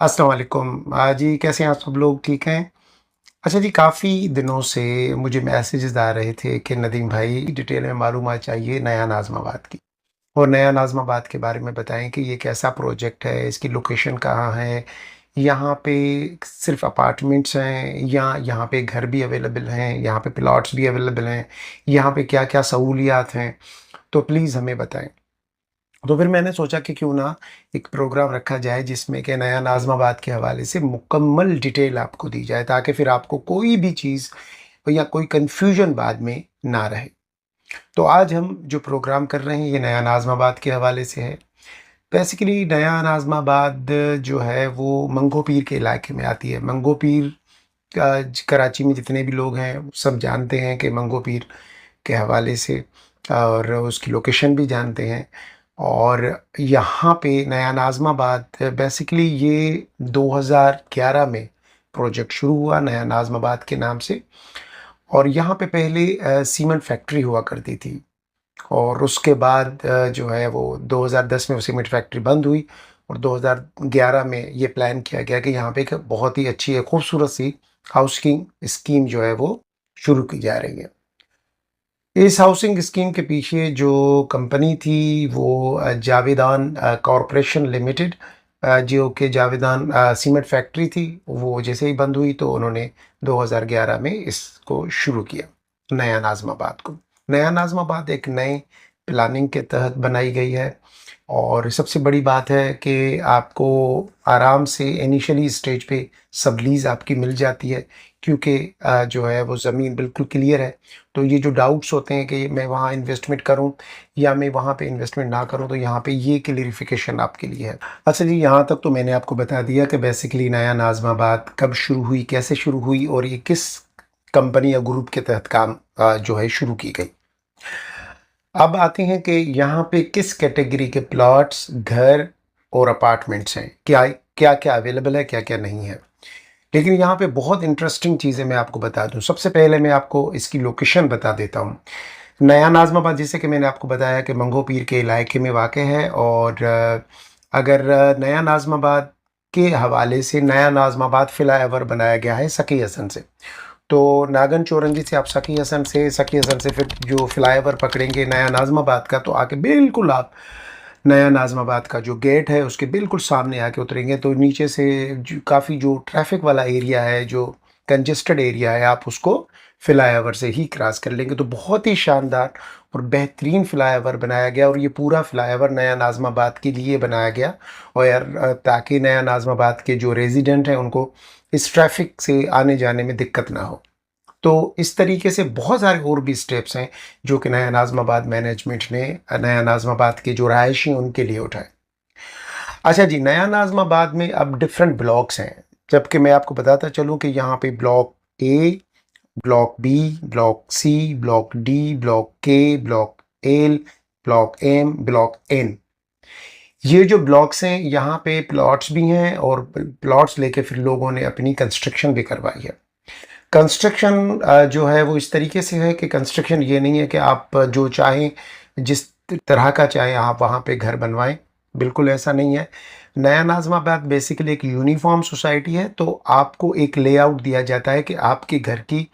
अस्सलाम वालेकुम। जी, कैसे हैं आप सब लोग? ठीक हैं? अच्छा जी, काफ़ी दिनों से मुझे मैसेजेस आ रहे थे कि नदीम भाई डिटेल में मालूमात चाहिए नया नाज़िमाबाद की, और नया नाज़िमाबाद के बारे में बताएँ कि ये कैसा प्रोजेक्ट है, इसकी लोकेशन कहाँ है, यहाँ पे सिर्फ़ अपार्टमेंट्स हैं या यहाँ पे घर भी अवेलेबल हैं, यहाँ पे प्लॉट्स भी अवेलेबल हैं, यहाँ पे क्या-क्या सहूलियात हैं? तो प्लीज़ हमें बताएँ। तो फिर मैंने सोचा कि क्यों ना एक प्रोग्राम रखा जाए जिसमें कि नया नाज़िमाबाद के हवाले से मुकम्मल डिटेल आपको दी जाए, ताकि फिर आपको कोई भी चीज़ या कोई कन्फ्यूजन बाद में ना रहे। तो आज हम जो प्रोग्राम कर रहे हैं ये नया नाज़िमाबाद के हवाले से है। बेसिकली नया नाज़िमाबाद जो है वो मंगो पीर के इलाके में आती है। मंगो पीर कराची में जितने भी लोग हैं सब जानते हैं कि मंगो पीर के हवाले से, और उसकी लोकेशन भी जानते हैं। और यहाँ पे नया नाज़िमाबाद बेसिकली ये 2011 में प्रोजेक्ट शुरू हुआ नया नाज़िमाबाद के नाम से। और यहाँ पे पहले सीमेंट फैक्ट्री हुआ करती थी, और उसके बाद जो है वो 2010 में वो सीमेंट फैक्ट्री बंद हुई, और 2011 में ये प्लान किया गया कि यहाँ पे एक बहुत ही अच्छी एक खूबसूरत सी हाउसिंग स्कीम जो है वो शुरू की जा रही है। इस हाउसिंग स्कीम के पीछे जो कंपनी थी वो जावेदान कॉरपोरेशन लिमिटेड, जो कि जावेदान सीमेंट फैक्ट्री थी, वो जैसे ही बंद हुई तो उन्होंने 2011 में इसको शुरू किया, नया नाज़िमाबाद को। नया नाज़िमाबाद एक नए प्लानिंग के तहत बनाई गई है, और सबसे बड़ी बात है कि आपको आराम से इनिशियली स्टेज पे सबलीज़ आपकी मिल जाती है, क्योंकि जो है वो ज़मीन बिल्कुल क्लियर है। तो ये जो डाउट्स होते हैं कि मैं वहाँ इन्वेस्टमेंट करूँ या मैं वहाँ पे इन्वेस्टमेंट ना करूँ, तो यहाँ पे ये क्लेरिफिकेशन आपके लिए है। अच्छा जी, यहाँ तक तो मैंने आपको बता दिया कि बेसिकली नया नाज़िमाबाद कब शुरू हुई, कैसे शुरू हुई, और ये किस कंपनी या ग्रुप के तहत काम जो है शुरू की गई। अब आते हैं कि यहाँ पे किस कैटेगरी के प्लॉट्स, घर और अपार्टमेंट्स हैं, क्या-क्या अवेलेबल है, क्या-क्या नहीं है। लेकिन यहाँ पे बहुत इंटरेस्टिंग चीज़ें मैं आपको बता दूँ। सबसे पहले मैं आपको इसकी लोकेशन बता देता हूँ। नया नाज़िमाबाद, जैसे कि मैंने आपको बताया कि मंगो पीर के इलाके में वाक़ है, और अगर नया नाज़िमाबाद के हवाले से नया नाज़िमाबाद फ्लाईओवर बनाया गया है सकी हसन से। तो नागन चौरंगी से आप सकी हसन से फिर जो फ्लाईओवर पकड़ेंगे नया नाज़िमाबाद का, तो आके बिल्कुल आप नया नाज़िमाबाद का जो गेट है उसके बिल्कुल सामने आके उतरेंगे, तो नीचे से काफ़ी जो ट्रैफिक वाला एरिया है, जो कंजेस्टेड एरिया है, आप उसको फ्लाईओवर से ही क्रॉस कर लेंगे। तो बहुत ही शानदार और बेहतरीन फ्लाईओवर बनाया गया, और ये पूरा फ्लाईओवर नया नाज़िमाबाद के लिए बनाया गया, और ताकि नया नाज़िमाबाद के जो रेजिडेंट हैं उनको इस ट्रैफिक से आने जाने में दिक्कत ना हो। तो इस तरीके से बहुत सारे और भी स्टेप्स हैं जो कि नया नाज़िमाबाद मैनेजमेंट ने नया नाज़िमाबाद के जो रहायशी हैं उनके लिए उठाए। अच्छा जी, नया नाज़िमाबाद में अब डिफरेंट ब्लॉक्स हैं, जबकि मैं आपको बताता चलूँ कि यहाँ पे block A, block B, block C, block D, block K, block L, block M, block N, ये जो ब्लॉक्स हैं यहाँ पे प्लॉट्स भी हैं, और प्लॉट्स लेके फिर लोगों ने अपनी कंस्ट्रक्शन भी करवाई है। कंस्ट्रक्शन जो है वो इस तरीके से है कि कंस्ट्रक्शन ये नहीं है कि आप जो चाहें जिस तरह का चाहें आप वहाँ पे घर बनवाएं, बिल्कुल ऐसा नहीं है। नया नाज़िमाबाद बेसिकली एक यूनिफ़ॉर्म सोसाइटी है, तो आपको एक लेआउट दिया जाता है कि आपके घर की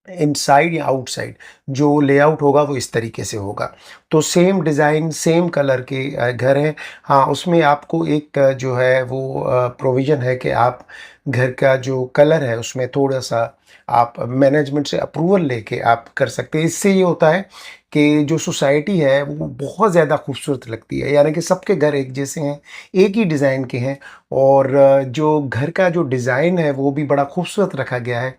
इनसाइड या आउटसाइड जो लेआउट होगा वो इस तरीके से होगा। तो सेम डिज़ाइन, सेम कलर के घर हैं। हाँ, उसमें आपको एक जो है वो प्रोविज़न है कि आप घर का जो कलर है उसमें थोड़ा-सा आप मैनेजमेंट से अप्रूवल लेके आप कर सकते हैं। इससे ये होता है कि जो सोसाइटी है वो बहुत ज़्यादा खूबसूरत लगती है, यानी कि सबके घर एक जैसे हैं, एक ही डिज़ाइन के हैं और जो घर का जो डिज़ाइन है वो भी बड़ा खूबसूरत रखा गया है।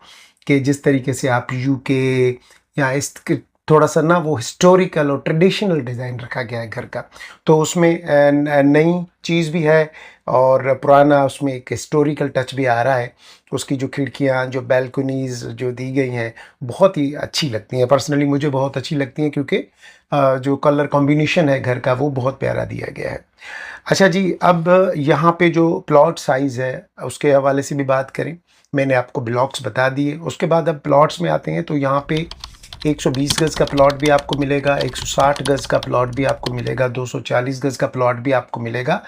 कि जिस तरीके से आप यूके या इस थोड़ा-सा ना वो हिस्टोरिकल और ट्रेडिशनल डिज़ाइन रखा गया है घर का। तो उसमें नई चीज़ भी है और पुराना उसमें एक हिस्टोरिकल टच भी आ रहा है। उसकी जो खिड़कियाँ, जो बालकनीज़ जो दी गई हैं, बहुत ही अच्छी लगती हैं। पर्सनली मुझे बहुत अच्छी लगती हैं क्योंकि जो कलर कॉम्बिनेशन है घर का वो बहुत प्यारा दिया गया है। अच्छा जी, अब यहाँ पे जो प्लॉट साइज़ है, उसके हवाले से भी बात करें। मैंने आपको ब्लॉक्स बता दिए, उसके बाद अब प्लॉट्स में आते हैं तो यहाँ पे 120 गज़ का प्लॉट भी आपको मिलेगा, 160 गज़ का प्लॉट भी आपको मिलेगा, 240 गज़ का प्लॉट भी आपको मिलेगा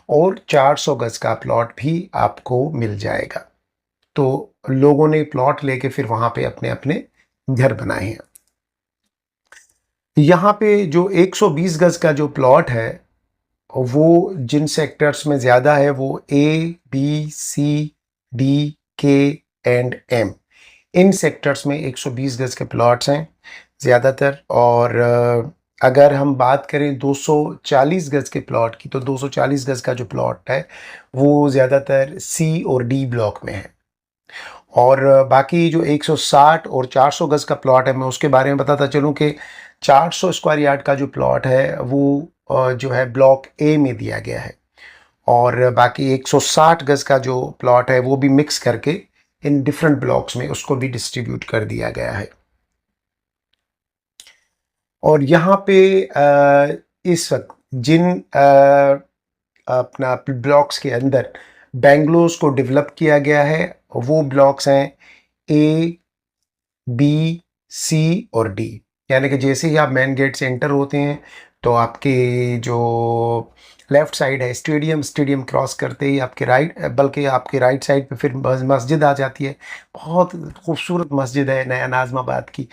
और 400 गज़ का प्लॉट भी आपको मिल जाएगा। तो लोगों ने प्लॉट लेके फिर वहाँ पे अपने-अपने घर बनाए हैं। यहाँ पे जो 120 गज़ का जो प्लॉट है वो जिन सेक्टर्स में ज़्यादा है वो ए, बी, सी, डी, के एंड एम, इन सेक्टर्स में 120 गज़ के प्लॉट्स हैं ज़्यादातर। और अगर हम बात करें 240 गज़ के प्लॉट की, तो 240 गज़ का जो प्लॉट है वो ज़्यादातर सी और डी ब्लॉक में है। और बाकी जो 160 और 400 गज़ का प्लॉट है, मैं उसके बारे में बताता चलूँ कि 400 स्क्वायर यार्ड का जो प्लॉट है वो जो है ब्लॉक ए में दिया गया है और बाकी 160 गज़ का जो प्लॉट है वो भी मिक्स करके इन डिफरेंट ब्लॉक्स में उसको भी डिस्ट्रीब्यूट कर दिया गया है। और यहाँ पे इस वक्त जिन अपना ब्लॉक्स के अंदर बेंगलोज़ को डेवलप किया गया है वो ब्लॉक्स हैं ए, बी, सी और डी। यानी कि जैसे ही आप मेन गेट से एंटर होते हैं तो आपके जो लेफ़्ट साइड है स्टेडियम क्रॉस करते ही आपके आपके राइट साइड पे फिर मस्जिद आ जाती है। बहुत खूबसूरत मस्जिद है नया नाज़िमाबाद की।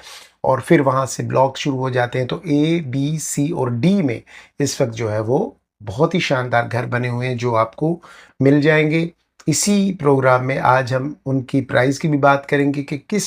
और फिर वहाँ से ब्लॉक शुरू हो जाते हैं। तो ए, बी, सी और डी में इस वक्त जो है वो बहुत ही शानदार घर बने हुए हैं जो आपको मिल जाएंगे। इसी प्रोग्राम में आज हम उनकी प्राइस की भी बात करेंगे कि किस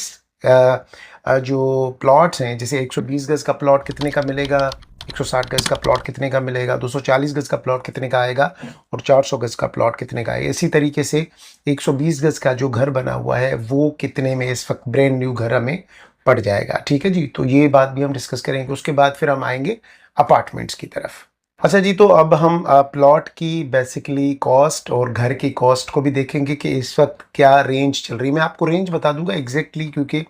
जो प्लॉट्स हैं, जैसे 120 गज़ का प्लॉट कितने का मिलेगा, 160 गज़ का प्लॉट कितने का मिलेगा, 240 गज़ का प्लॉट कितने का आएगा और 400 गज़ का प्लॉट कितने का आएगा। इसी तरीके से 120 गज़ का जो घर बना हुआ है वो कितने में इस वक्त ब्रांड न्यू घर हमें पड़ जाएगा। ठीक है जी, तो ये बात भी हम डिस्कस करेंगे। उसके बाद फिर हम आएंगे अपार्टमेंट्स की तरफ। अच्छा जी, तो अब हम प्लॉट की बेसिकली कॉस्ट और घर की कॉस्ट को भी देखेंगे कि इस वक्त क्या रेंज चल रही है। मैं आपको रेंज बता दूंगा एग्जैक्टली क्योंकि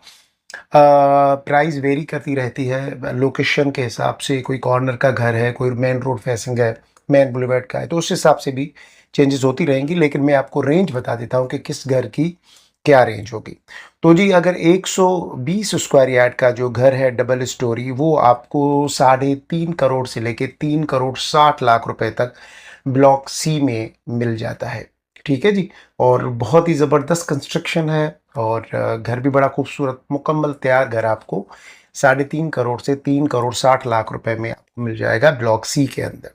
प्राइस वेरी करती रहती है लोकेशन के हिसाब से। कोई कॉर्नर का घर है, कोई मेन रोड फेसिंग है, मेन बुलेवार्ड का है, तो उस हिसाब से भी चेंजेस होती रहेंगी। लेकिन मैं आपको रेंज बता देता हूँ कि किस घर की क्या रेंज होगी। तो जी, अगर 120 स्क्वायर यार्ड का जो घर है डबल स्टोरी, वो आपको 3.5 करोड़ से लेके 3,60,00,000 रुपए तक ब्लॉक सी में मिल जाता है। ठीक है जी। और बहुत ही ज़बरदस्त कंस्ट्रक्शन है और घर भी बड़ा खूबसूरत मुकम्मल तैयार घर आपको 3.5 करोड़ से 3,60,00,000 रुपए में आपको मिल जाएगा ब्लॉक सी के अंदर।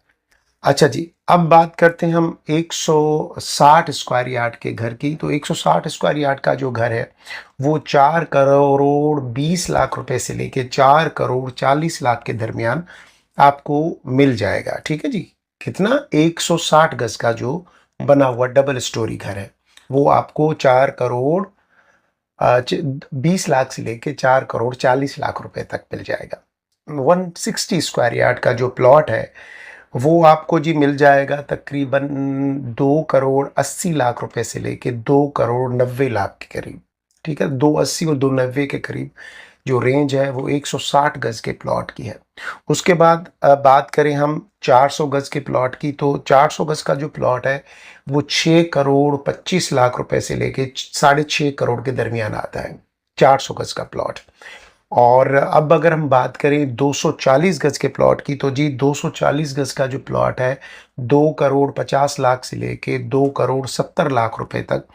अच्छा जी, अब बात करते हैं हम 160 स्क्वायर यार्ड के घर की। तो 160 स्क्वायर यार्ड का जो घर है वो 4,20,00,000 रुपए से लेके 4,40,00,000 के दरमियान आपको मिल जाएगा। ठीक है जी। कितना? 160 गज का जो बना हुआ डबल स्टोरी घर है वो आपको 4,20,00,000 से लेके 4,40,00,000 रुपए तक मिल जाएगा। 160 स्क्वायर यार्ड का जो प्लॉट है वो आपको जी मिल जाएगा तकरीबन 2,80,00,000 रुपए से लेके 2,90,00,000 के करीब। ठीक है, 280 और 290 के करीब जो रेंज है वो 160 गज के प्लॉट की है। उसके बाद बात करें हम 400 गज के प्लॉट की, तो 400 गज का जो प्लॉट है वो 6,25,00,000 रुपए से लेके 6.5 करोड़ के दरमियान आता है 400 गज का प्लॉट। और अब अगर हम बात करें 240 गज के प्लॉट की, तो जी 240 गज का जो प्लॉट है 2 करोड़ 50 लाख से लेके 2 करोड़ 70 लाख रुपए तक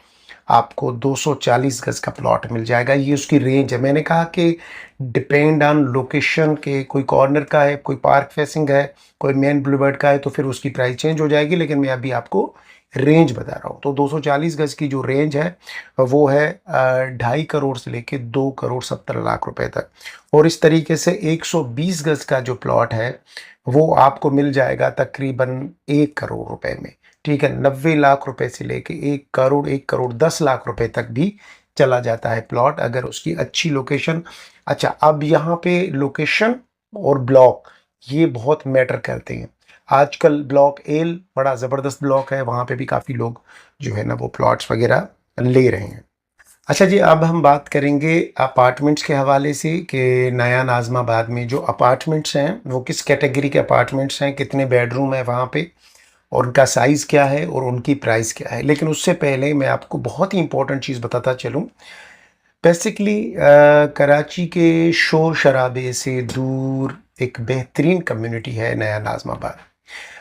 आपको 240 गज का प्लॉट मिल जाएगा। ये उसकी रेंज है। मैंने कहा कि डिपेंड ऑन लोकेशन के, कोई कॉर्नर का है, कोई पार्क फेसिंग है, कोई मेन बुलेवार्ड का है, तो फिर उसकी प्राइस चेंज हो जाएगी, लेकिन मैं अभी आपको रेंज बता रहा हूँ। तो 240 गज की जो रेंज है वो है 2.5 करोड़ से लेके 2 करोड़ 70 लाख रुपए तक। और इस तरीके से 120 गज का जो प्लॉट है वो आपको मिल जाएगा तकरीबन 1 करोड़ रुपए में। ठीक है, 90 लाख रुपए से लेके 1 करोड़ 10 लाख रुपए तक भी चला जाता है प्लॉट, अगर उसकी अच्छी लोकेशन। अच्छा, अब यहाँ पे लोकेशन और ब्लॉक ये बहुत मैटर करते हैं। आजकल ब्लॉक एल बड़ा ज़बरदस्त ब्लॉक है, वहाँ पे भी काफ़ी लोग जो है ना वो प्लॉट्स वगैरह ले रहे हैं। अच्छा जी, अब हम बात करेंगे अपार्टमेंट्स के हवाले से कि नया नाज़िमाबाद में जो अपार्टमेंट्स हैं वो किस कैटेगरी के अपार्टमेंट्स हैं, कितने बेडरूम है वहाँ पे, और उनका साइज़ क्या है और उनकी प्राइस क्या है। लेकिन उससे पहले मैं आपको बहुत ही इंपॉर्टेंट चीज़ बताता चलूँ। बेसिकली कराची के शोर शराबे से दूर एक बेहतरीन कम्युनिटी है नया नाज़िमाबाद।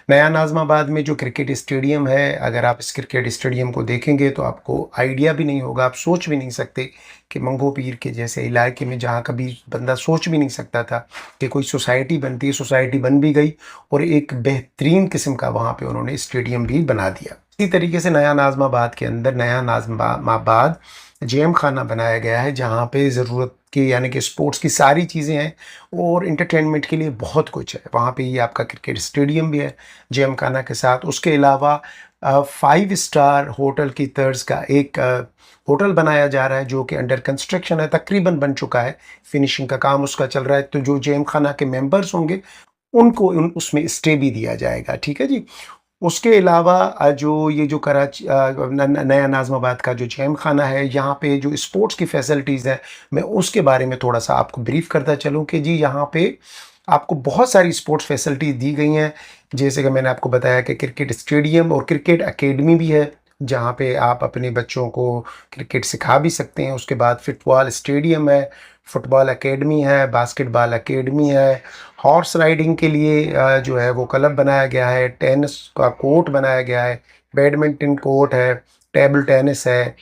नया नाज़िमाबाद में जो क्रिकेट स्टेडियम है, अगर आप इस क्रिकेट स्टेडियम को देखेंगे तो आपको आइडिया भी नहीं होगा, आप सोच भी नहीं सकते कि मंगो पीर के जैसे इलाके में, जहाँ कभी बंदा सोच भी नहीं सकता था कि कोई सोसाइटी बनती है, सोसाइटी बन भी गई और एक बेहतरीन किस्म का वहाँ पे उन्होंने स्टेडियम भी बना दिया। इसी तरीके से नया नाज़िमाबाद के अंदर नया नाज़िमाबाद जेम खाना बनाया गया है, जहाँ पे ज़रूरत की यानी कि स्पोर्ट्स की सारी चीज़ें हैं और इंटरटेनमेंट के लिए बहुत कुछ है। वहाँ पे ये आपका क्रिकेट स्टेडियम भी है जेम खाना के साथ। उसके अलावा 5 स्टार होटल की तर्ज का एक होटल बनाया जा रहा है जो कि अंडर कंस्ट्रक्शन है, तकरीबन बन चुका है, फिनिशिंग का काम उसका चल रहा है। तो जो जेम खाना के मेंबर्स होंगे उनको उसमें स्टे भी दिया जाएगा। ठीक है जी। उसके अलावा जो ये जो कराची नया नाज़िमाबाद का जो जैम खाना है, यहाँ पे जो स्पोर्ट्स की फैसिलिटीज़ हैं, मैं उसके बारे में थोड़ा सा आपको ब्रीफ करता चलूँ कि जी यहाँ पे आपको बहुत सारी स्पोर्ट्स फैसिलिटी दी गई हैं। जैसे कि मैंने आपको बताया कि क्रिकेट स्टेडियम और क्रिकेट एकेडमी भी है, जहाँ पे आप अपने बच्चों को क्रिकेट सिखा भी सकते हैं। उसके बाद फुटबॉल स्टेडियम है, फुटबॉल एकेडमी है, बास्केटबॉल एकेडमी है। हॉर्स राइडिंग के लिए जो है वो क्लब बनाया गया है, टेनिस का कोर्ट बनाया गया है, बैडमिंटन कोर्ट है, टेबल टेनिस है,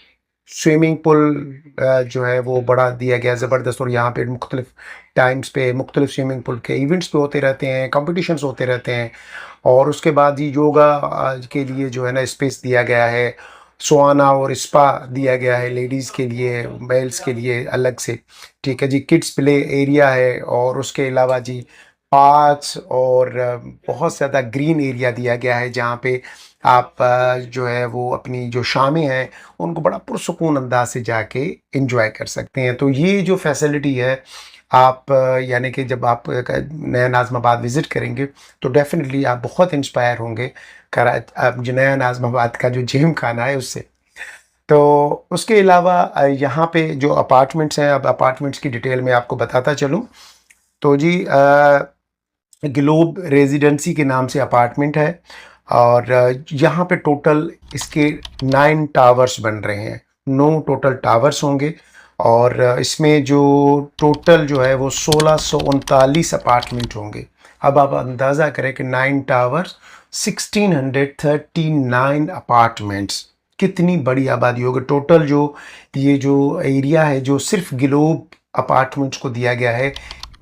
स्विमिंग पूल जो है वो बढ़ा दिया गया ज़बरदस्त। और यहाँ पे मुख्तलिफ टाइम्स पे मुख्तलिफ स्विमिंग पूल के इवेंट्स पे होते रहते हैं, कॉम्पिटिशन्स होते रहते हैं। और उसके बाद ये योगा के लिए जो है ना स्पेस दिया गया है, सुहाना और स्पा दिया गया है लेडीज़ के लिए, मेल्स के लिए अलग से। ठीक है जी, किड्स प्ले एरिया है। और उसके अलावा जी पार्क्स और बहुत ज़्यादा ग्रीन एरिया दिया गया है, जहाँ पे आप जो है वो अपनी जो शामें हैं उनको बड़ा पुरसुकून अंदाज से जाके इंजॉय कर सकते हैं। तो ये जो फैसिलिटी है, आप यानी कि जब आप नया नाज़िमाबाद विज़िट करेंगे तो डेफ़िनेटली आप बहुत इंस्पायर होंगे अब जो नया नाज़िमाबाद का जो जिम खाना है उससे। तो उसके अलावा यहाँ पे जो अपार्टमेंट्स हैं, अब अपार्टमेंट्स की डिटेल में आपको बताता चलूँ। तो जी ग्लोब रेजिडेंसी के नाम से अपार्टमेंट है और यहाँ पे टोटल इसके 9 टावर्स बन रहे हैं, 9 टोटल टावर्स होंगे। और इसमें जो टोटल जो है वो 1639 अपार्टमेंट होंगे। अब आप अंदाज़ा करें कि 9 टावर्स 1639 अपार्टमेंट्स, कितनी बड़ी आबादी होगी। टोटल जो ये जो एरिया है जो सिर्फ ग्लोब अपार्टमेंट्स को दिया गया है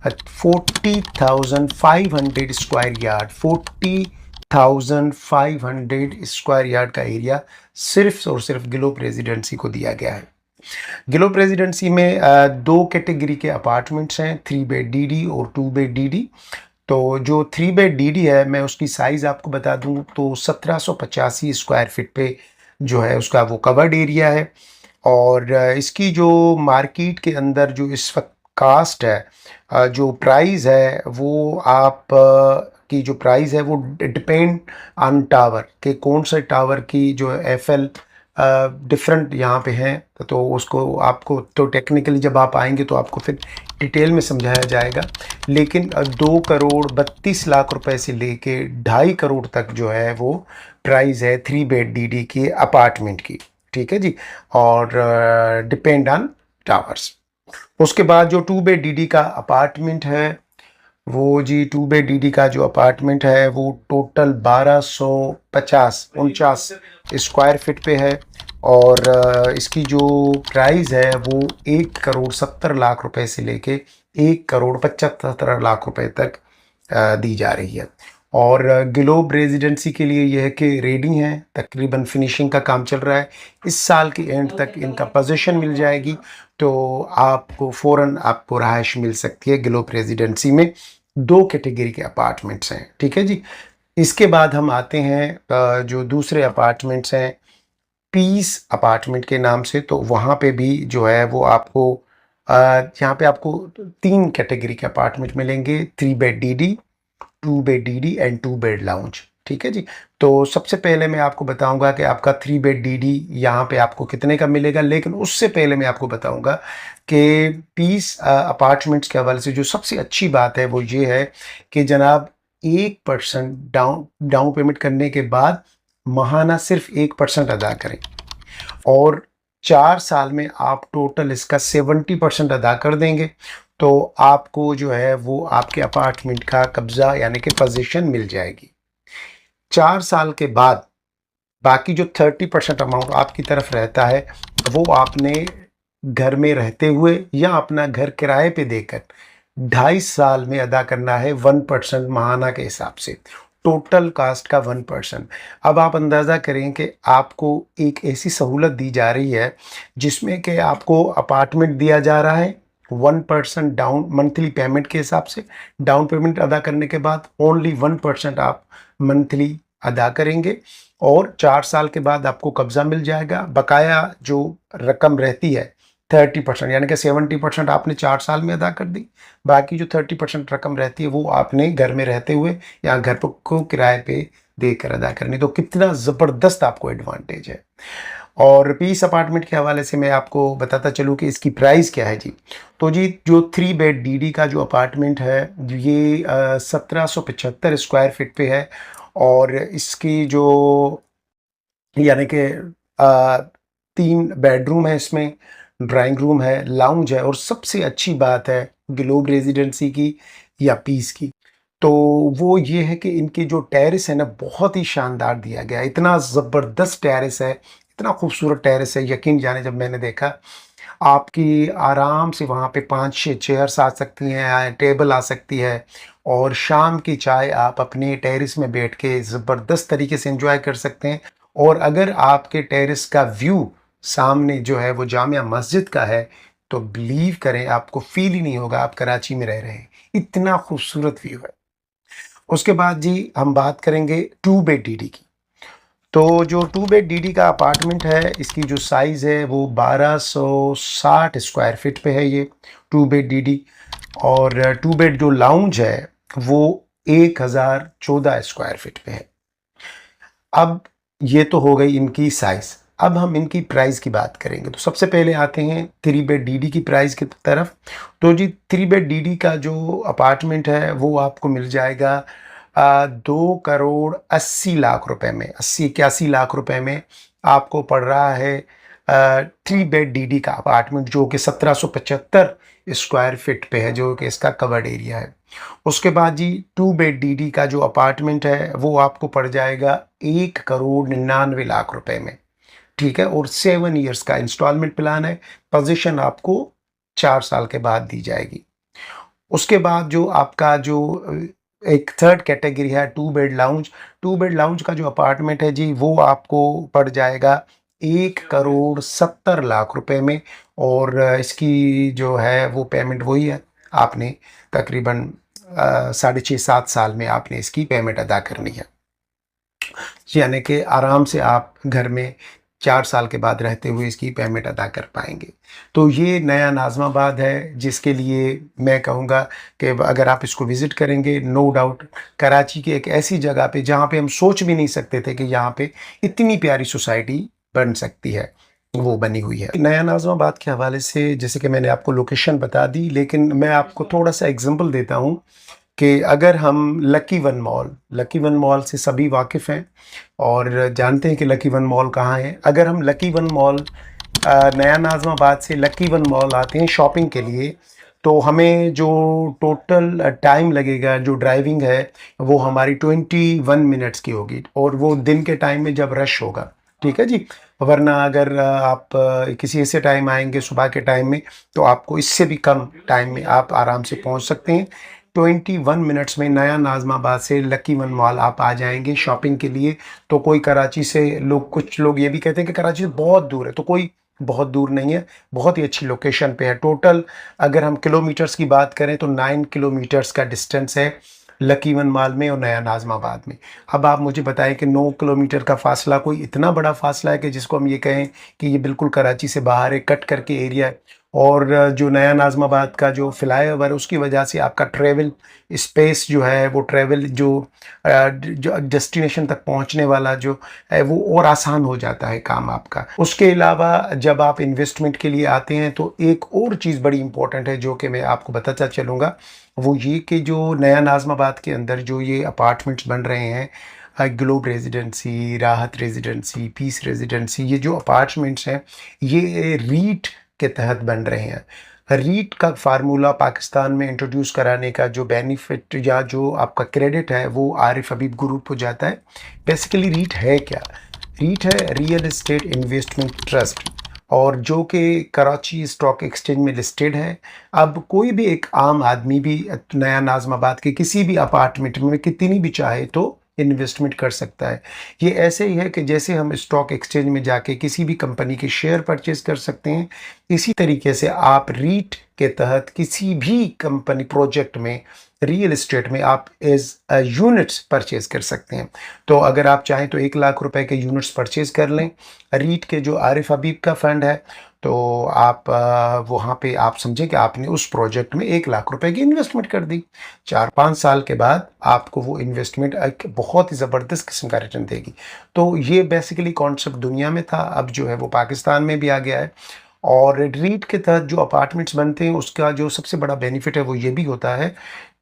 40,500 स्क्वायर यार्ड, 40,500 स्क्वायर यार्ड का एरिया सिर्फ और सिर्फ ग्लोब रेजिडेंसी को दिया गया है। ग्लोब रेजिडेंसी में 2 कैटेगरी के अपार्टमेंट्स हैं, 3 बेड डीडी और 2 बेड डीडी। तो जो 3 बेड डीडी है, मैं उसकी साइज़ आपको बता दूं तो 1785 स्क्वायर फीट पे जो है उसका वो कवर्ड एरिया है। और इसकी जो मार्केट के अंदर जो इस वक्त कास्ट है, जो प्राइस है वो आप की जो प्राइस है वो डिपेंड ऑन टावर के कौन से टावर की जो एफएल डिफरेंट यहाँ पे हैं। तो उसको आपको तो टेक्निकली जब आप आएंगे तो आपको फिर डिटेल में समझाया जाएगा। लेकिन 2 करोड़ 32 लाख रुपए से लेके 2.5 करोड़ तक जो है वो प्राइस है 3 बेड डीडी की अपार्टमेंट की। ठीक है जी। और डिपेंड ऑन टावर्स। उसके बाद जो 2 बेड डीडी का अपार्टमेंट है, वो जी 2 बेड डीडी का जो अपार्टमेंट है वो टोटल 1250 स्क्वायर फीट पे है। और इसकी जो प्राइस है वो 1 करोड़ 70 लाख रुपए से लेके 1 करोड़ 75 लाख रुपए तक दी जा रही है। और ग्लोब रेजिडेंसी के लिए यह है कि रेडी हैं, तकरीबन फिनिशिंग का काम चल रहा है। इस साल के एंड तक इनका पोजीशन मिल जाएगी, तो आपको फ़ौरन आपको रहायश मिल सकती है। ग्लोब रेजिडेंसी में 2 कैटेगरी के अपार्टमेंट्स हैं, ठीक है जी। इसके बाद हम आते हैं जो दूसरे अपार्टमेंट्स हैं पीस अपार्टमेंट के नाम से, तो वहाँ पे भी जो है वो आपको यहाँ पे आपको 3 कैटेगरी के अपार्टमेंट मिलेंगे, 3 bed DD, 2 bed DD and 2 bed lounge, ठीक है जी। तो सबसे पहले मैं आपको बताऊंगा कि आपका 3 बेड डीडी यहाँ पे आपको कितने का मिलेगा, लेकिन उससे पहले मैं आपको बताऊंगा कि पीस अपार्टमेंट्स के हवाले से जो सबसे अच्छी बात है वो ये है कि जनाब 1% डाउन पेमेंट करने के बाद माहाना सिर्फ 1% अदा करें, और 4 साल में आप टोटल इसका 70% अदा कर देंगे, तो आपको जो है वो आपके अपार्टमेंट का कब्जा यानी कि पोजीशन मिल जाएगी। 4 साल के बाद बाकी जो 30% अमाउंट आपकी तरफ रहता है वो आपने घर में रहते हुए या अपना घर किराए पे देकर 2.5 साल में अदा करना है, 1% माहाना के हिसाब से, टोटल कास्ट का 1%। अब आप अंदाज़ा करें कि आपको एक ऐसी सहूलत दी जा रही है जिसमें कि आपको अपार्टमेंट दिया जा रहा है 1% डाउन मंथली पेमेंट के हिसाब से। डाउन पेमेंट अदा करने के बाद ओनली 1% आप मंथली अदा करेंगे, और 4 साल के बाद आपको कब्जा मिल जाएगा। बकाया जो रकम रहती है 30%, यानी कि 70% आपने 4 साल में अदा कर दी, बाकी जो 30% रकम रहती है वो आपने घर में रहते हुए या घर को किराए पे देकर अदा करनी। तो कितना ज़बरदस्त आपको एडवांटेज है। और पीस अपार्टमेंट के हवाले से मैं आपको बताता चलूँ कि इसकी प्राइस क्या है जी। तो जी जो 3 बेड डीडी का जो अपार्टमेंट है ये 1775 स्क्वायर फीट पे है, और इसकी जो यानी कि 3 बेडरूम है, इसमें ड्राइंग रूम है, लाउंज है, और सबसे अच्छी बात है ग्लोब रेजिडेंसी की या पीस की, तो वो ये है कि इनकी जो टेरेस है ना बहुत ही शानदार दिया गया है। इतना ज़बरदस्त टेरेस है, इतना खूबसूरत टेरेस है, यकीन जाने जब मैंने देखा, आपकी आराम से वहाँ पे 5-6 चेयर्स आ सकती हैं, टेबल आ सकती है, और शाम की चाय आप अपने टेरेस में बैठ के ज़बरदस्त तरीके से एंजॉय कर सकते हैं। और अगर आपके टेरेस का व्यू सामने जो है वो जामिया मस्जिद का है, तो बिलीव करें आपको फील ही नहीं होगा आप कराची में रह रहे हैं, इतना खूबसूरत व्यू है। उसके बाद जी हम बात करेंगे 2 बेड डीडी की। तो जो 2 बेड डीडी का अपार्टमेंट है इसकी जो साइज़ है वो 1260 स्क्वायर फीट पे है ये 2 बेड डीडी, और 2 बेड जो लाउंज है वो 1014 स्क्वायर फीट पे है। अब ये तो हो गई इनकी साइज़। अब हम इनकी प्राइस की बात करेंगे, तो सबसे पहले आते हैं 3 बेड डीडी की प्राइस की तरफ। तो जी 3 बेड डीडी का जो अपार्टमेंट है वो आपको मिल जाएगा 2 करोड़ 80 लाख रुपए में, 80-81 लाख रुपए में आपको पड़ रहा है 3 बेड डीडी का अपार्टमेंट, जो कि 1775 स्क्वायर फीट पे है, जो कि इसका कवर्ड एरिया है। उसके बाद जी 2 बेड डीडी का जो अपार्टमेंट है वो आपको पड़ जाएगा 1 करोड़ 99 लाख रुपए में, ठीक है, और 7 ईयर्स का इंस्टॉलमेंट प्लान है। पोजीशन आपको 4 साल के बाद दी जाएगी। उसके बाद जो आपका जो एक थर्ड कैटेगरी है 2 बेड लाउंज। 2 बेड लाउंज का जो अपार्टमेंट है जी वो आपको पड़ जाएगा 1 करोड़ 70 लाख रुपए में, और इसकी जो है वो पेमेंट वही है, आपने तकरीबन 6.5-7 साल में आपने इसकी पेमेंट अदा करनी है, यानी कि आराम से आप घर में 4 साल के बाद रहते हुए इसकी पेमेंट अदा कर पाएंगे। तो ये नया नाज़माबाद है, जिसके लिए मैं कहूँगा कि अगर आप इसको विज़िट करेंगे, नो डाउट कराची की एक ऐसी जगह पे जहाँ पे हम सोच भी नहीं सकते थे कि यहाँ पे इतनी प्यारी सोसाइटी बन सकती है, वो बनी हुई है। नया नाज़माबाद के हवाले से जैसे कि मैंने आपको लोकेशन बता दी, लेकिन मैं आपको थोड़ा सा एग्जांपल देता हूँ कि अगर हम लकी वन मॉल से सभी वाकिफ़ हैं और जानते हैं कि लकी वन मॉल कहाँ है। अगर हम लकी वन मॉल नया नाज़िमाबाद से लकी वन मॉल आते हैं शॉपिंग के लिए, तो हमें जो टोटल टाइम लगेगा जो ड्राइविंग है वो हमारी 21 मिनट्स की होगी, और वो दिन के टाइम में जब रश होगा, ठीक है जी। वरना अगर आप किसी ऐसे टाइम आएंगे सुबह के टाइम में, तो आपको इससे भी कम टाइम में आप आराम से पहुंच सकते हैं। 21 मिनट्स में नया नाज़िमाबाद से लकी वन मॉल आप आ जाएंगे शॉपिंग के लिए। तो कोई कराची से लोग, कुछ लोग ये भी कहते हैं कि कराची से बहुत दूर है, तो कोई बहुत दूर नहीं है, बहुत ही अच्छी लोकेशन पे है। टोटल अगर हम किलोमीटर्स की बात करें तो 9 किलोमीटर्स का डिस्टेंस है लकी वन मॉल में और नया नाज़िमाबाद में। अब आप मुझे बताएं कि 9 किलोमीटर का फासला कोई इतना बड़ा फासला है कि जिसको हम ये कहें कि ये बिल्कुल कराची से बाहर है, कट करके एरिया है। और जो नया नाज़िमाबाद का जो फ्लाईओवर है उसकी वजह से आपका ट्रेवल स्पेस जो है, वो ट्रेवल जो डेस्टिनेशन तक पहुंचने वाला जो है वो और आसान हो जाता है काम आपका। उसके अलावा जब आप इन्वेस्टमेंट के लिए आते हैं तो एक और चीज़ बड़ी इंपॉर्टेंट है जो कि मैं आपको बताता चलूँगा, वो ये कि जो नया नाज़िमाबाद के अंदर जो ये अपार्टमेंट्स बन रहे हैं, ग्लोब रेजिडेंसी, राहत रेजिडेंसी, पीस रेजिडेंसी, ये जो अपार्टमेंट्स हैं ये रीट के तहत बन रहे हैं। रीट का फार्मूला पाकिस्तान में इंट्रोड्यूस कराने का जो बेनिफिट या जो आपका क्रेडिट है वो आरिफ हबीब ग्रुप को जाता है। बेसिकली रीट है क्या? रीट है रियल एस्टेट इन्वेस्टमेंट ट्रस्ट, और जो कि कराची स्टॉक एक्सचेंज में लिस्टेड है। अब कोई भी एक आम आदमी भी नया नाज़िमाबाद के किसी भी अपार्टमेंट में कितनी भी चाहे तो इन्वेस्टमेंट कर सकता है। ये ऐसे ही है कि जैसे हम स्टॉक एक्सचेंज में जाके किसी भी कंपनी के शेयर परचेज कर सकते हैं, इसी तरीके से आप रीट के तहत किसी भी कंपनी प्रोजेक्ट में, रियल एस्टेट में आप एज यूनिट्स परचेज कर सकते हैं। तो अगर आप चाहें तो 1 लाख रुपए के यूनिट्स परचेज कर लें रीट के जो आरिफ हबीब का फंड है, तो आप वहाँ पे आप समझें कि आपने उस प्रोजेक्ट में 1 लाख रुपए की इन्वेस्टमेंट कर दी। 4-5 साल के बाद आपको वो इन्वेस्टमेंट एक बहुत ही ज़बरदस्त किस्म का रिटर्न देगी। तो ये बेसिकली कॉन्सेप्ट दुनिया में था, अब जो है वो पाकिस्तान में भी आ गया है। और रीट के तहत जो अपार्टमेंट्स बनते हैं उसका जो सबसे बड़ा बेनिफिट है वो ये भी होता है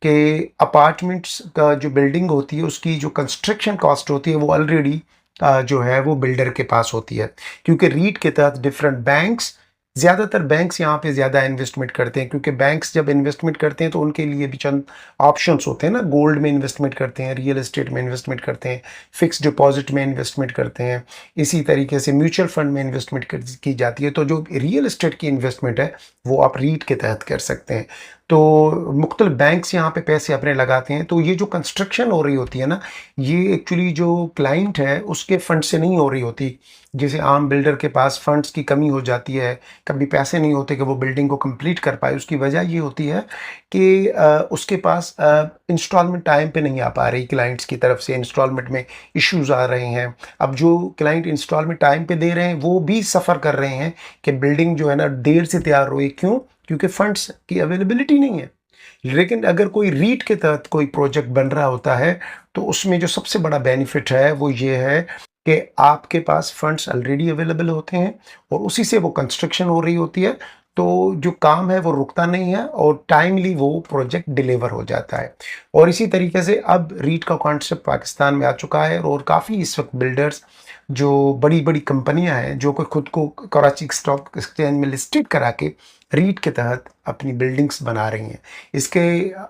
कि अपार्टमेंट्स का जो बिल्डिंग होती है उसकी जो कंस्ट्रक्शन कॉस्ट होती है वो ऑलरेडी जो है वो बिल्डर के पास होती है। क्योंकि रीट के तहत डिफरेंट बैंक्स, ज़्यादातर बैंक्स यहाँ पे ज़्यादा इन्वेस्टमेंट करते हैं, क्योंकि बैंक्स जब इन्वेस्टमेंट करते हैं तो उनके लिए भी चंद ऑप्शंस होते हैं ना। गोल्ड में इन्वेस्टमेंट करते हैं, रियल एस्टेट में इन्वेस्टमेंट करते हैं, फिक्स डिपॉजिट में इन्वेस्टमेंट करते हैं, इसी तरीके से म्यूचुअल फंड में इन्वेस्टमेंट की जाती है। तो जो रियल एस्टेट की इन्वेस्टमेंट है वो आप रीट के तहत कर सकते हैं। तो मुख्तलिफ बैंक्स यहाँ पे पैसे अपने लगाते हैं। तो ये जो कंस्ट्रक्शन हो रही होती है ना, ये एक्चुअली जो क्लाइंट है उसके फंड से नहीं हो रही होती। जैसे आम बिल्डर के पास फंड्स की कमी हो जाती है, कभी पैसे नहीं होते कि वो बिल्डिंग को कंप्लीट कर पाए। उसकी वजह ये होती है कि उसके पास इंस्टॉलमेंट टाइम पे नहीं आ पा रही, क्लाइंट्स की तरफ से इंस्टॉलमेंट में इश्यूज आ रहे हैं। अब जो क्लाइंट इंस्टॉलमेंट टाइम पे दे रहे हैं वो भी सफ़र कर रहे हैं कि बिल्डिंग जो है ना देर से तैयार हुई। क्यों? क्योंकि फंड्स की अवेलेबिलिटी नहीं है। लेकिन अगर कोई रीट के तहत कोई प्रोजेक्ट बन रहा होता है तो उसमें जो सबसे बड़ा बेनिफिट है वो ये है कि आपके पास फंड्स ऑलरेडी अवेलेबल होते हैं और उसी से वो कंस्ट्रक्शन हो रही होती है। तो जो काम है वो रुकता नहीं है और टाइमली वो प्रोजेक्ट डिलीवर हो जाता है। और इसी तरीके से अब रीट का कॉन्सेप्ट पाकिस्तान में आ चुका है और काफ़ी इस वक्त बिल्डर्स, जो बड़ी बड़ी कंपनियां हैं जो कि खुद को कराची स्टॉक एक्सचेंज में लिस्टेड करा के रीट के तहत अपनी बिल्डिंग्स बना रही हैं। इसके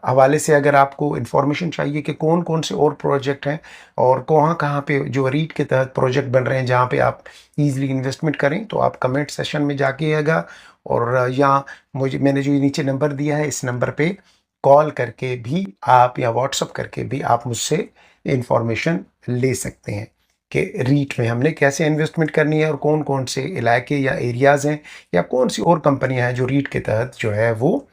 हवाले से अगर आपको इन्फॉर्मेशन चाहिए कि कौन कौन से और प्रोजेक्ट हैं और कहाँ कहाँ पे जो रीट के तहत प्रोजेक्ट बन रहे हैं जहाँ पे आप इजीली इन्वेस्टमेंट करें, तो आप कमेंट सेशन में जाके आएगा। और या मैंने जो ये नीचे नंबर दिया है इस नंबर पे कॉल करके भी आप या व्हाट्सअप करके भी आप मुझसे इंफॉर्मेशन ले सकते हैं कि रीट में हमने कैसे इन्वेस्टमेंट करनी है और कौन कौन से इलाके या एरियाज़ हैं या कौन सी और कंपनियां हैं जो रीट के तहत जो है वो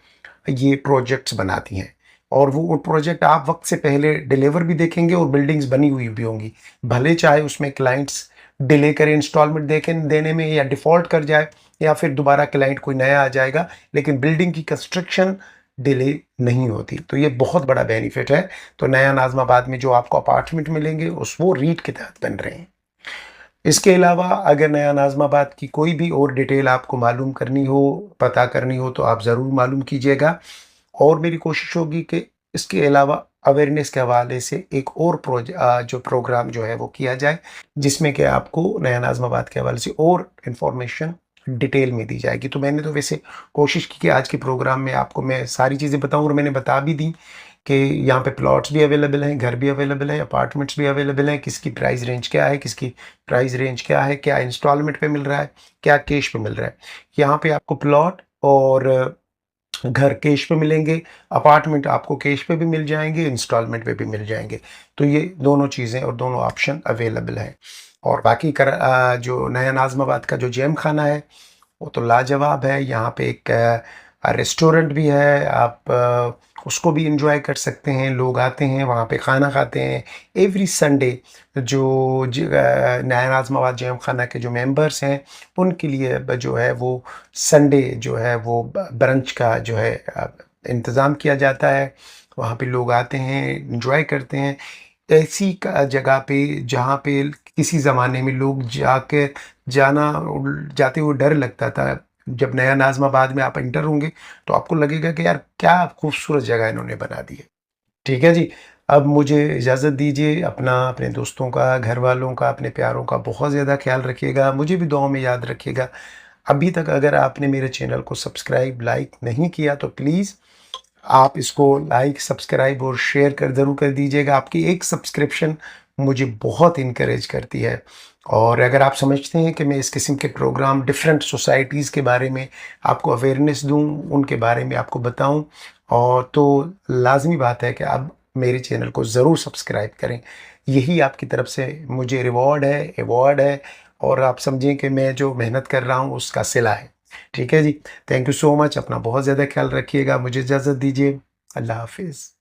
ये प्रोजेक्ट्स बनाती हैं। और वो प्रोजेक्ट आप वक्त से पहले डिलीवर भी देखेंगे और बिल्डिंग्स बनी हुई भी होंगी। भले चाहे उसमें क्लाइंट्स डिले करें इंस्टॉलमेंट देने में या डिफ़ॉल्ट कर जाए या फिर दोबारा क्लाइंट कोई नया आ जाएगा, लेकिन बिल्डिंग की कंस्ट्रक्शन डिले नहीं होती। तो ये बहुत बड़ा बेनिफिट है। तो नया नाज़िमाबाद में जो आपको अपार्टमेंट मिलेंगे उस वो रीट के तहत बन रहे हैं। इसके अलावा अगर नया नाज़िमाबाद की कोई भी और डिटेल आपको मालूम करनी हो, पता करनी हो, तो आप ज़रूर मालूम कीजिएगा। और मेरी कोशिश होगी कि इसके अलावा अवेयरनेस के हवाले से एक और जो प्रोग्राम जो है वो किया जाए, जिसमें कि आपको नया नाज़िमाबाद के हवाले से और इन्फॉर्मेशन डिटेल में दी जाएगी। तो मैंने तो वैसे कोशिश की कि आज के प्रोग्राम में आपको मैं सारी चीज़ें बताऊँ, और मैंने बता भी दी कि यहाँ पे प्लॉट्स भी अवेलेबल हैं, घर भी अवेलेबल है, अपार्टमेंट्स भी अवेलेबल हैं, किसकी प्राइस रेंज क्या है, किसकी प्राइस रेंज क्या है, क्या इंस्टॉलमेंट पे मिल रहा है, क्या कैश पे मिल रहा है। यहाँ पे आपको प्लॉट और घर कैश पे मिलेंगे, अपार्टमेंट आपको कैश पे भी मिल जाएँगे, इंस्टॉलमेंट पे भी मिल जाएँगे। तो ये दोनों चीज़ें और दोनों ऑप्शन अवेलेबल हैं। और बाकी जो नया नाज़िमाबाद का जो जेम खाना है, वो तो लाजवाब है। यहाँ पे एक रेस्टोरेंट भी है, आप उसको भी एंजॉय कर सकते हैं। लोग आते हैं वहाँ पे खाना खाते हैं एवरी संडे। नया नाज़िमाबाद जेम खाना के जो मेंबर्स हैं, उनके लिए जो है वो संडे जो है वो ब्रंच का जो है इंतज़ाम किया जाता है। वहाँ पे लोग आते हैं, एंजॉय करते हैं। ऐसी जगह पे जहाँ पे किसी ज़माने में लोग जाते हुए डर लगता था। जब नया नाज़िमाबाद में आप एंटर होंगे तो आपको लगेगा कि यार क्या खूबसूरत जगह इन्होंने बना दी है। ठीक है जी, अब मुझे इजाज़त दीजिए। अपने दोस्तों का, घर वालों का, अपने प्यारों का बहुत ज़्यादा ख़्याल रखिएगा। मुझे भी दुआओं में याद रखिएगा। अभी तक अगर आपने मेरे चैनल को सब्सक्राइब, लाइक नहीं किया तो प्लीज़ आप इसको लाइक, सब्सक्राइब और शेयर ज़रूर कर दीजिएगा। आपकी एक सब्सक्रिप्शन मुझे बहुत इनकरेज करती है। और अगर आप समझते हैं कि मैं इस किस्म के प्रोग्राम डिफरेंट सोसाइटीज़ के बारे में आपको अवेयरनेस दूँ, उनके बारे में आपको बताऊँ, और तो लाज़मी बात है कि आप मेरे चैनल को ज़रूर सब्सक्राइब करें। यही आपकी तरफ से मुझे रिवॉर्ड है, अवॉर्ड है, और आप समझें कि मैं जो मेहनत कर रहा हूँ उसका सिला है। ठीक है जी। Thank you so much. अपना बहुत ज़्यादा ख्याल रखिएगा। मुझे इजाज़त दीजिए। अल्लाह हाफ़िज़।